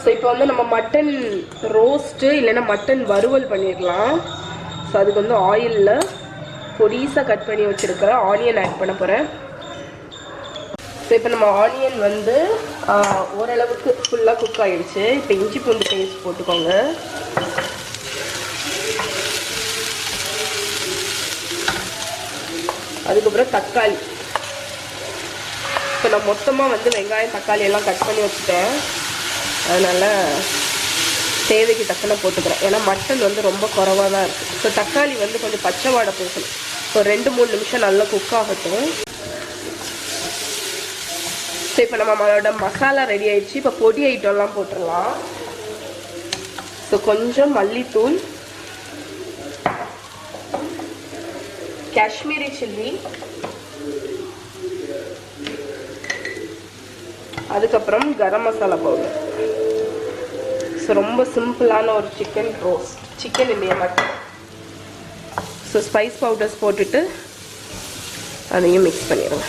So இப்போ வந்து நம்ம மட்டன் ரோஸ்ட்டு இல்லைன்னா மட்டன் வறுவல் பண்ணிடலாம். ஸோ அதுக்கு வந்து ஆயிலில் பொடிசாக கட் பண்ணி வச்சுருக்கிற ஆனியன் ஆட் பண்ண போகிறேன். ஸோ இப்போ நம்ம ஆனியன் வந்து ஓரளவுக்கு ஃபுல்லாக குக் ஆகிடுச்சு. இப்போ இஞ்சி பூண்டு பேஸ்ட் போட்டுக்கோங்க. அதுக்கப்புறம் தக்காளி. இப்போ நான் மொத்தமாக வந்து வெங்காயம் தக்காளி எல்லாம் கட் பண்ணி வச்சுட்டேன். அதனால் தேவைக்கு தக்கன போட்டுக்கிறேன். ஏன்னா மட்டன் வந்து ரொம்ப குறைவாக தான் இருக்குது. ஸோ தக்காளி வந்து கொஞ்சம் பச்சை வாடை போகணும். ஒரு 2-3 நிமிஷம் நல்லா குக் ஆகட்டும். ஸோ இப்போ நம்மளோட மசாலா ரெடி ஆயிடுச்சு. இப்போ பொடி ஐட்டம்லாம் போட்டுடலாம். ஸோ கொஞ்சம் மல்லித்தூள், காஷ்மீரி சில்லி, அதுக்கப்புறம் கரம் மசாலா பவுடர். ஸோ ரொம்ப சிம்பிளான ஒரு சிக்கன் ரோஸ்ட், சிக்கன் இல்லையா மட்டன். ஸோ ஸ்பைஸ் பவுடர்ஸ் போட்டுட்டு அதையும் மிக்ஸ் பண்ணிடுங்க.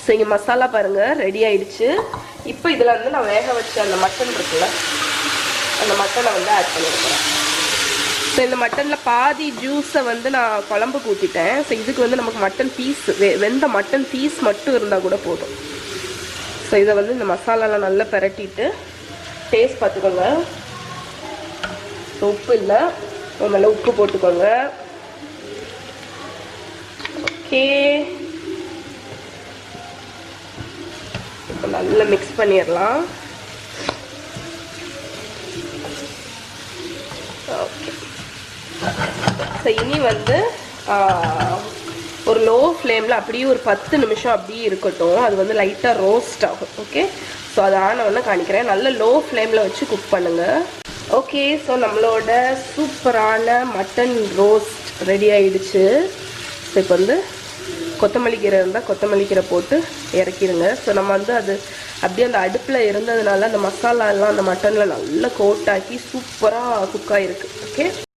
ஸோ இங்கே மசாலா பாருங்கள் ரெடி ஆயிடுச்சு. இப்போ இதில் வந்து நான் வேக வச்ச அந்த மட்டன் இருக்குல்ல, அந்த மட்டனை வந்து ஆட் பண்ணியிருக்கிறேன். ஸோ இந்த மட்டனில் பாதி ஜூஸை வந்து நான் குழம்புக்கு ஊற்றிட்டேன். ஸோ இதுக்கு வந்து நமக்கு மட்டன் பீஸ் வெந்த மட்டன் பீஸ் மட்டும் இருந்தால் கூட போதும். ஸோ இதை வந்து இந்த மசாலாலாம் நல்லா பிரட்டிட்டு டேஸ்ட் பார்த்துக்கோங்க. ஸோ உப்பு இல்லை, நல்லா உப்பு போட்டுக்கோங்க. ஓகே, இப்போ நல்லா மிக்ஸ் பண்ணிடலாம். ஓகே, ஸோ இனி வந்து ஒரு லோ ஃப்ளேமில் அப்படியே ஒரு 10 நிமிஷம் அப்படியே இருக்கட்டும். அது வந்து லைட்டாக ரோஸ்ட் ஆகும். ஓகே, ஸோ அது ஆனவொன்னே காணிக்கிறேன். நல்ல லோ ஃப்ளேமில் வச்சு குக் பண்ணுங்கள். ஓகே, ஸோ நம்மளோட சூப்பரான மட்டன் ரோஸ்ட் ரெடி ஆகிடுச்சு. ஸோ இப்போ வந்து கொத்தமல்லி கீரை இருந்தால் கொத்தமல்லி கீரை போட்டு இறக்கிடுங்க. ஸோ நம்ம வந்து அது அப்படியே அந்த அடுப்பில் இருந்ததுனால அந்த மசாலா எல்லாம் அந்த மட்டனில் நல்லா கோட்டாக்கி சூப்பராக குக் ஆகிருக்கு. ஓகே.